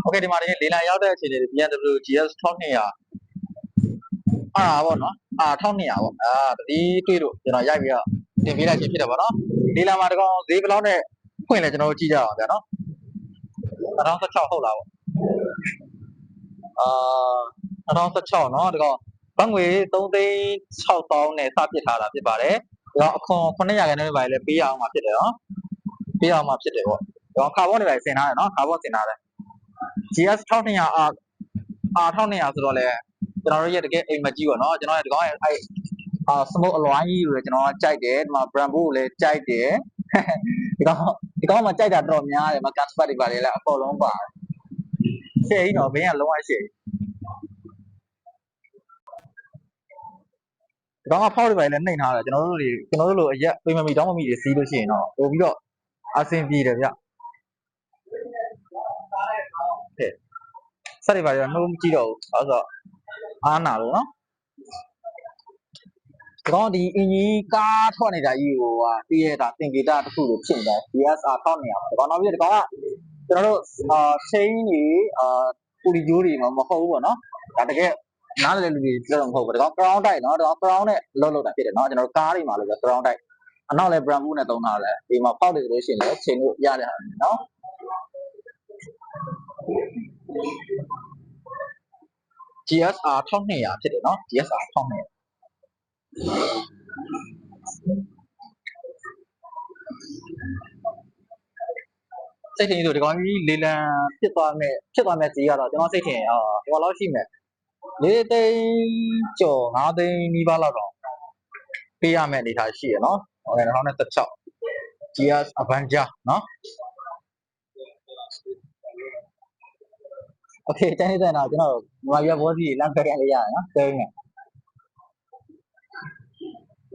โอเคဒီမှာလေလံရောက်တဲ့အချိန်လေး BMW GS 1200ပေါ့နော်1200ပေါ့တတိတွေ့လို့ကျွန်တော်ရိုက်ပြီးတော့တင်ပေးလိုက်ခြင်းဖြစ်တယ်ပေါ့နော်ဒီလံမှာတကောင်ဈေးဘယ်လောက်နဲ့ဖွင့်လဲကျွန်တော်တို့ကြည့်ကြအောင်ဗျာနော်2016ဟုတ်လားပေါ့2016เนาะဒီကောင်ဘတ်ငွေ3,600,000နဲ့စပစ်ထားတာဖြစ်ပါတယ်ဒီကောင်အခွန်900နဲ့ပဲလည်းပေးရအောင်မှာဖြစ်တယ်နော်ပေးရအောင်မှာဖြစ်တယ်ပေါ့ဒီကောင်ကာဗွန်တွေပဲဆင်ထားတယ်နော်ကာဗွန်ဆင်ထားတယ် GS 1200R 1200ဆိုတော့လေကျွန်တော်တို့ရဲ့တကယ်အိမ်မကြီးပေါ့နော်ကျွန်တော်ရဲ့ဒီကောင်ရဲ့စမုတ်အလွိုင်းကြီးကိုကျွန်တော်ကြိုက်တယ်ဒီမှာ brand ကိုလည်းကြိုက်တယ်ဒီကောင်မှာကြိုက်တာတော်များတယ်မှာ custom တွေပါတယ်လည်းအကုန်လုံးပါတယ်ရှယ်ကြီးတော့ဘင်းကလုံးဝရှယ်ဒီကောင်ကဖောက်တွေပဲလည်းနှိမ့်ထားတယ်ကျွန်တော်တို့လိုအရက်ပေးမမီတောင်းမမီတွေစီးလို့ရှိရင်တော့ပို့ပြီးတော့အဆင်ပြေတယ်ဗျဆက်တွေပါတော့နှုံးမကြည့်တော့ဘူးအဲ့ဆိုအားနာလို့နော်ဒီကောင်ဒီအင်ကြီးကားထွက်နေတာကြီးကိုတည့်ရတာသင်္ကေတတစ်ခုလိုဖြစ်နေတယ် DSR 1200ဒီကောင်နောက်ပြီးဒီကောင်ကကျွန်တော်တို့chain တွေပူလီဂျိုးတွေမဟုတ်ဘူးပေါ့နော်ဒါတကယ်နားလည်လူတွေပြောတော့မဟုတ်ဘူးဒီကောင် crown တိုက်နော်ဒီကောင် crown နဲ့လောက်တာဖြစ်တယ်နော်ကျွန်တော်တို့ကားတွေမှာလို့ပြော crown တိုက်အနောက်လဲ brand နဲ့သုံးထားတယ်ဒီမှာပေါက်တယ်ဆိုလို့ရှိရင်လည်းချိန်လို့ရတဲ့ဟာနော်GSR 1200ဖြစ်တယ်နော် GSR 1200စိတ်ထင်ဆိုဒီကောင်ကြီးလေလံဖြစ်သွားမဲ့ဈေးကတော့ကျွန်တော်စိတ်ထင်ဟိုလောက်ရှိမဲ့4 သိန်းကျော်5 သိန်းနီးပါးလောက်တော့ပေးရမယ့်အနေထားရှိရနော်ဟုတ်ကဲ့2016 GS Avenger နော်โอเคတိုင်းတဲ့တော့ကျွန်တော်မြန်မာပြည်ဘောစီလမ်းဖက်ကန်လေးရတယ်နော်သိနေ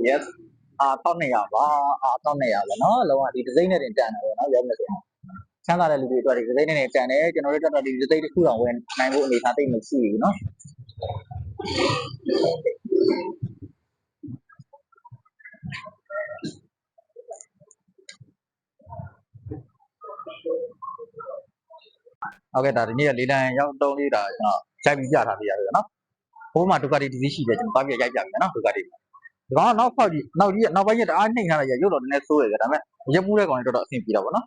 Yes 1200ပါ1200ပဲနော်လုံးဝဒီဒီဇိုင်းနဲ့တင်တန်တယ်ပေါ့နော်ရောက်နေဆိုချမ်းသာတဲ့လူတွေအတွက်ဒီဇိုင်းနဲ့တန်တယ်ကျွန်တော်တို့တက်တော့ဒီဒီဇိုင်းတစ်ခုတော့ဝင်နိုင်ဖို့အနေထားသိမရှိဘူးနော်ဟုတ်ကဲ့ဒါဒီနေ့ကလေးလံရောက်တုံးလေးဒါကျွန်တော်ရိုက်ပြီးပြထားပြရတယ်နော်ဘိုးမှာဒုက္ခတီဒီစီရှိတယ်ကျွန်တော်သွားပြရိုက်ပြမယ်နော်ဒုက္ခတီဒီကောင်နောက်ဖောက်ကြီးနောက်ပိုင်းရက်တအားနှိမ့်ထားလိုက်ရရုပ်တော့နည်းနည်းစိုးရကြဒါပေမဲ့ရက်မှုတဲ့ကောင်တွေတော်တော်အဆင်ပြေတော့ဗောနော်